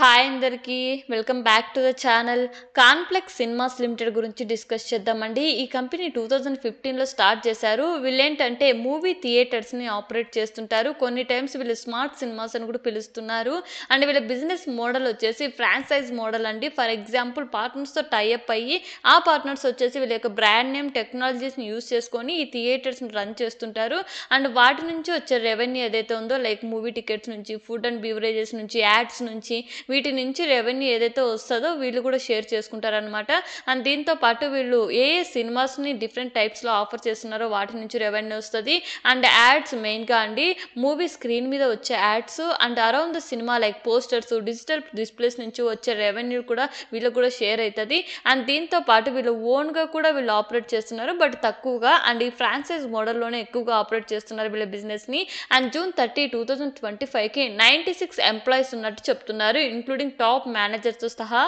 Hi అందరికీ welcome back to the channel. Connplex cinemas limited గురించి discuss చేద్దామండి. ఈ కంపెనీ 2015లో స్టార్ట్ చేశారు. వీళ్ళేంటంటే మూవీ థియేటర్స్ని ఆపరేట్ చేస్తుంటారు. కొన్ని టైమ్స్ వీళ్ళు స్మార్ట్ సినిమాస్ అని కూడా పిలుస్తున్నారు. అండ్ వీళ్ళ బిజినెస్ మోడల్ వచ్చేసి ఫ్రాంచైజ్ మోడల్ అండి. ఫర్ ఎగ్జాంపుల్ పార్ట్నర్స్తో టైఅప్ అయ్యి ఆ పార్ట్నర్స్ వచ్చేసి వీళ్ళ యొక్క బ్రాండ్ నేమ్ టెక్నాలజీస్ని యూజ్ చేసుకొని ఈ థియేటర్స్ని రన్ చేస్తుంటారు. అండ్ వాటి నుంచి వచ్చే రెవెన్యూ ఏదైతే ఉందో లైక్ మూవీ టికెట్స్ నుంచి, ఫుడ్ అండ్ బీవరేజెస్ నుంచి, యాడ్స్ నుంచి, వీటి నుంచి రెవెన్యూ ఏదైతే వస్తుందో వీళ్ళు కూడా షేర్ చేసుకుంటారనమాట. అండ్ దీంతో పాటు వీళ్ళు ఏ సినిమాస్ని డిఫరెంట్ టైప్స్లో ఆఫర్ చేస్తున్నారో వాటి నుంచి రెవెన్యూ వస్తుంది. అండ్ యాడ్స్ మెయిన్గా అండి మూవీ స్క్రీన్ మీద వచ్చే ads and around the cinema like posters, digital displays నుంచి వచ్చే రెవెన్యూ కూడా వీళ్ళకి కూడా షేర్ అవుతుంది. అండ్ దీంతో పాటు వీళ్ళు ఓన్గా కూడా వీళ్ళు ఆపరేట్ చేస్తున్నారు, బట్ తక్కువగా. అండ్ ఈ ఫ్రాంచైజ్ మోడల్లోనే ఎక్కువగా ఆపరేట్ చేస్తున్నారు వీళ్ళ బిజినెస్ని. అండ్ June 30, 2025కి 96 ఎంప్లాయీస్ ఉన్నట్టు చెప్తున్నారు, ఇంక్లూడింగ్ టాప్ మేనేజర్తో సహా.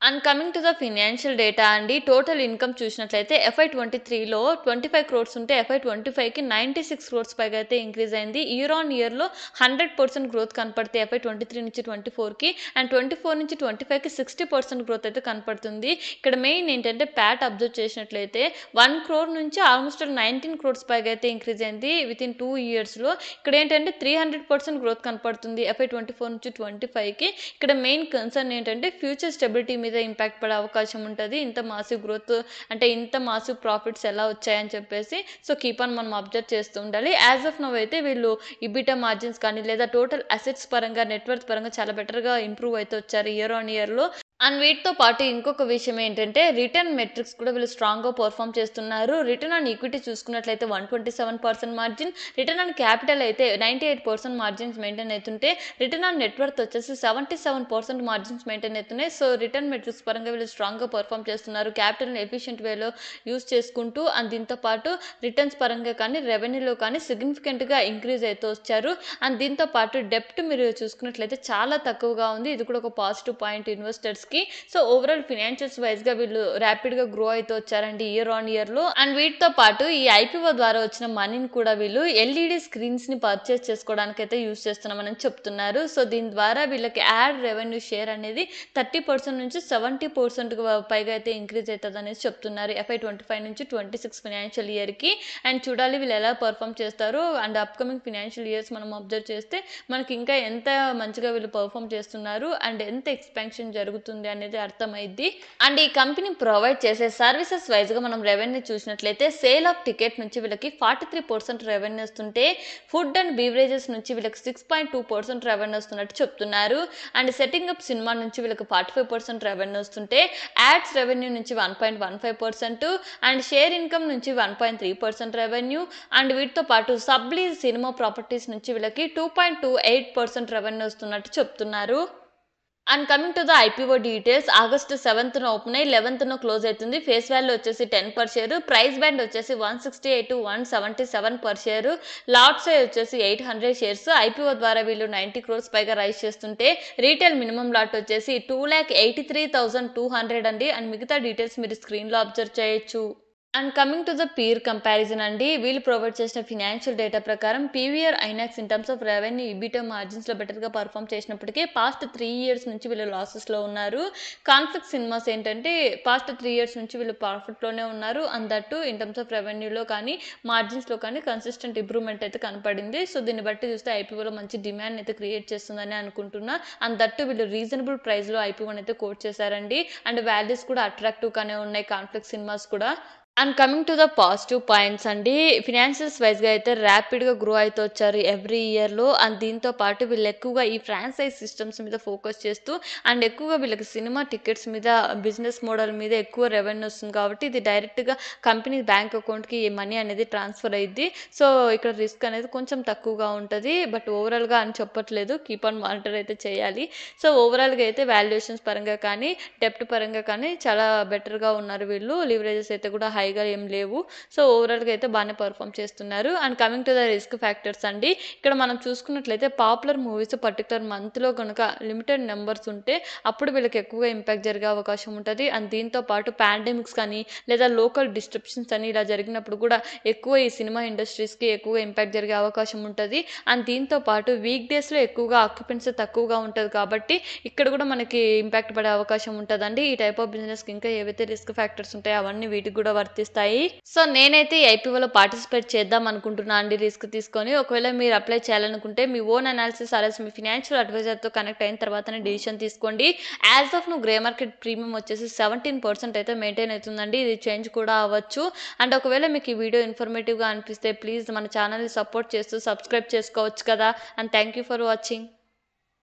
And coming to the financial data అండి, టోటల్ ఇన్కమ్ చూసినట్లయితే FY23లో 25 crores ఉంటే FY25కి 96 crores పైగా అయితే ఇంక్రీజ్ అయింది. ఇయర్ ఆన్ ఇయర్లో 100% గ్రోత్ కనపడితే FY23 నుంచి 24కి, అండ్ 24 నుంచి 25కి 60% గ్రోత్ అయితే కనపడుతుంది. ఇక్కడ మెయిన్ ఏంటంటే ప్యాట్ అబ్జర్వ్ చేసినట్లయితే 1 crore నుంచి ఆల్మోస్ట్ 19 crores పైగా అయితే ఇంక్రీజ్ అయింది విత్ ఇన్ 2 yearsలో. ఇక్కడ ఏంటంటే 300% గ్రోత్ కనపడుతుంది FY24 నుంచి 25కి. ఇక్కడ మెయిన్ కన్సర్న్ ఏంటంటే ఫ్యూచర్ స్టెబిలిటీ మీద ఇంపాక్ట్ పడే అవకాశం ఉంటుంది. ఇంత మాసివ్ గ్రోత్ అంటే ఇంత మాసివ్ ప్రాఫిట్స్ ఎలా వచ్చాయని చెప్పేసి సో కీప్ ఆన్ మనం అబ్జర్వ్ చేస్తూ ఉండాలి. యాజ్ ఆఫ్ నవ్ అయితే వీళ్ళు ఇబిటా మార్జిన్స్ కానీ లేదా టోటల్ అసెట్స్ పరంగా, నెట్వర్త్ పరంగా చాలా బెటర్గా ఇంప్రూవ్ అయితే వచ్చారు ఇయర్ ఆన్ ఇయర్లో. అండ్ వీటితో పాటు ఇంకొక విషయం ఏంటంటే రిటర్న్ మెట్రిక్స్ కూడా వీళ్ళు స్ట్రాంగ్గా పర్ఫామ్ చేస్తున్నారు. రిటర్న్ ఆన్ ఈక్విటీ చూసుకున్నట్లయితే 127% మార్జిన్, రిటర్న్ ఆన్ క్యాపిటల్ అయితే 98% మార్జిన్స్ మెయింటైన్ అవుతుంటే, రిటర్న్ ఆన్ నెట్వర్త్ వచ్చేసి 77% మార్జిన్స్ మెయింటైన్ అవుతున్నాయి. సో రిటర్న్ మెట్రిక్స్ పరంగా వీళ్ళు స్ట్రాంగ్గా పర్ఫామ్ చేస్తున్నారు, క్యాపిటల్ని ఎఫిషియెంట్ వేలో యూజ్ చేసుకుంటూ. అండ్ దీంతో పాటు రిటర్న్స్ పరంగా కానీ రెవెన్యూలో కానీ సిగ్నిఫికెంట్గా ఇంక్రీజ్ అయితే వచ్చారు. అండ్ దీంతో పాటు డెప్ట్ మీరు చూసుకున్నట్లయితే చాలా తక్కువగా ఉంది. ఇది కూడా ఒక positive point investors. So overall financials wise గా వీళ్ళు ర్యాపిడ్ గా గ్రో అయితే వచ్చారండి ఇయర్ ఆన్ ఇయర్ లో. అండ్ వీటితో పాటు ఈ ఐపీఓ ద్వారా వచ్చిన మనీని కూడా వీళ్ళు ఎల్ఈడి స్క్రీన్స్ ని పర్చేస్ చేసుకోవడానికి అయితే యూజ్ చేస్తున్నామని చెప్తున్నారు. సో దీని ద్వారా వీళ్ళకి యాడ్ రెవెన్యూ షేర్ అనేది 30% నుంచి 70% పైగా అయితే ఇంక్రీజ్ అవుతుంది అనేసి చెప్తున్నారు FY25 నుంచి 26 ఫినాన్షియల్ ఇయర్ కి. అండ్ చూడాలి వీళ్ళు ఎలా పర్ఫామ్ చేస్తారు. అండ్ అప్కమింగ్ ఫినాన్షియల్ ఇయర్స్ మనం అబ్జర్వ్ చేస్తే మనకి ఇంకా ఎంత మంచిగా వీళ్ళు పర్ఫామ్ చేస్తున్నారు అండ్ ఎంత ఎక్స్పాన్షన్ జరుగుతుంది అనేది అర్థమైద్ది. అండ్ ఈ కంపెనీ ప్రొవైడ్ చేసే సర్వీసెస్ వైజ్ గా మనం రెవెన్యూ చూసినట్లయితే సేల్ ఆఫ్ టికెట్ నుంచి వీళ్ళకి 43% రెవెన్యూ వస్తుంటే, ఫుడ్ అండ్ బీవరేజెస్ నుంచి వీళ్ళకి 6.2% రెవెన్యూ వస్తున్నట్టు చెప్తున్నారు. అండ్ సెట్టింగ్ అప్ సినిమా నుంచి వీళ్ళకి 45% రెవెన్యూ వస్తుంటే, యాడ్స్ రెవెన్యూ నుంచి 1.15% అండ్ షేర్ ఇన్కమ్ నుంచి 1.3% రెవెన్యూ. అండ్ వీటితో పాటు సబ్లీజ్ సినిమా ప్రాపర్టీస్ నుంచి వీళ్ళకి 2.28% రెవెన్యూ వస్తున్నట్టు చెప్తున్నారు. And coming to the IPO details, August 7th open అయ్యి 11th క్లోజ్ అవుతుంది. ఫేస్ వాల్యూ వచ్చేసి 10 per share, ప్రైస్ బ్యాండ్ వచ్చేసి 168 to 177 per share, lot size వచ్చేసి 800 shares. ఐపీఓ ద్వారా వీళ్ళు 90 crores పైగా రైజ్ చేస్తుంటే, రీటైల్ మినిమం లాట్ వచ్చేసి 2,83,200 అండి. అండ్ మిగతా డీటెయిల్స్ మీరు స్క్రీన్లో అబ్జర్వ్ చేయొచ్చు. And coming to the peer comparison అండి, వీళ్ళు ప్రొవైడ్ చేసిన ఫినాన్షియల్ డేటా ప్రకారం PVR, INOX in terms of revenue, EBITDA మార్జిన్స్లో బెటర్గా పర్ఫామ్ చేసినప్పటికీ పాస్ట్ 3 years నుంచి వీళ్ళు లాసెస్లో ఉన్నారు. కాన్ఫ్లిక్ట్ సినిమాస్ ఏంటంటే పాస్ట్ 3 years నుంచి వీళ్ళు ప్రాఫిట్లోనే ఉన్నారు. And that in terms of రెవెన్యూలో కానీ మార్జిన్స్లో కానీ కన్సిస్టెంట్ ఇంప్రూవ్మెంట్ అయితే కనపడింది. సో దీన్ని బట్టి చూస్తే ఐపీఓలో మంచి డిమాండ్ అయితే క్రియేట్ చేస్తుందని అనుకుంటున్నా. అండ్ దట్టు వీళ్ళు రీజనబుల్ ప్రైస్లో ఐపీఓని అయితే కోట్ చేశారండి. అండ్ వాల్యూస్ కూడా అట్రాక్టివ్గానే ఉన్నాయి కాన్ఫ్లిక్ట్ సినిమాస్ కూడా. And coming to the positive points అండి, ఫినాన్షియల్స్ వైజ్గా అయితే ర్యాపిడ్గా గ్రో అయితే వచ్చారు ఎవ్రీ ఇయర్లో. అండ్ దీంతో పాటు వీళ్ళు ఎక్కువగా ఈ ఫ్రాంచైజ్ సిస్టమ్స్ మీద ఫోకస్ చేస్తూ అండ్ ఎక్కువగా వీళ్ళకి సినిమా టికెట్స్ మీద, బిజినెస్ మోడల్ మీద ఎక్కువ రెవెన్యూ వస్తుంది కాబట్టి ఇది డైరెక్ట్గా కంపెనీ బ్యాంక్ అకౌంట్కి ఈ మనీ అనేది ట్రాన్స్ఫర్ అయ్యిద్ది. సో ఇక్కడ రిస్క్ అనేది కొంచెం తక్కువగా ఉంటుంది, బట్ ఓవరాల్గా అని చెప్పట్లేదు, కీప్ ఆన్ మానిటర్ అయితే చేయాలి. సో ఓవరాల్గా అయితే వాల్యుయేషన్స్ పరంగా కానీ, డెప్ట్ పరంగా కానీ చాలా బెటర్గా ఉన్నారు వీళ్ళు. లివరేజెస్ అయితే కూడా హై హైగా ఏం లేవు. సో ఓవరాల్గా అయితే బాగానే పర్ఫామ్ చేస్తున్నారు. And coming to the risk factors అండి, ఇక్కడ మనం చూసుకున్నట్లయితే పాపులర్ మూవీస్ పర్టికులర్ మంత్లో కనుక లిమిటెడ్ నెంబర్స్ ఉంటే అప్పుడు వీళ్ళకి ఎక్కువగా ఇంపాక్ట్ జరిగే అవకాశం ఉంటుంది. అండ్ దీంతో పాటు పాండమిక్స్ కానీ లేదా లోకల్ డిస్ట్రప్షన్స్ అని ఇలా జరిగినప్పుడు కూడా ఎక్కువ ఈ సినిమా ఇండస్ట్రీస్కి ఎక్కువగా ఇంపాక్ట్ జరిగే అవకాశం ఉంటుంది. అండ్ దీంతో పాటు వీక్ డేస్లో ఎక్కువగా ఆక్యుపెన్సీ తక్కువగా ఉంటుంది కాబట్టి ఇక్కడ కూడా మనకి ఇంపాక్ట్ పడే అవకాశం ఉంటుందండి. ఈ టైప్ ఆఫ్ బిజినెస్కి ఇంకా ఏవైతే రిస్క్ ఫ్యాక్టర్స్ ఉంటాయో అవన్నీ వీటికి కూడా వర్తిస్తాయి. సో నేనైతే ఈ ఐపీఓలో పార్టిసిపేట్ చేద్దాం అనుకుంటున్నా అండి, రిస్క్ తీసుకొని. ఒకవేళ మీరు అప్లై చేయాలనుకుంటే మీ ఓన్ అనాలిసిస్ ఆర్ఎస్ మీ ఫినాన్షియల్ అడ్వైజర్తో కనెక్ట్ అయిన తర్వాతనే డిసిషన్ తీసుకోండి. యాజ్ ఆఫ్ నువ్వు గ్రే మార్కెట్ ప్రీమియం వచ్చేసి 17% అయితే మెయింటైన్ అవుతుందండి. ఇది చేంజ్ కూడా అవ్వచ్చు. అండ్ ఒకవేళ మీకు ఈ వీడియో ఇన్ఫర్మేటివ్గా అనిపిస్తే ప్లీజ్ మన ఛానల్ని సపోర్ట్ చేస్తూ సబ్స్క్రైబ్ చేసుకోవచ్చు కదా. And thank you for watching.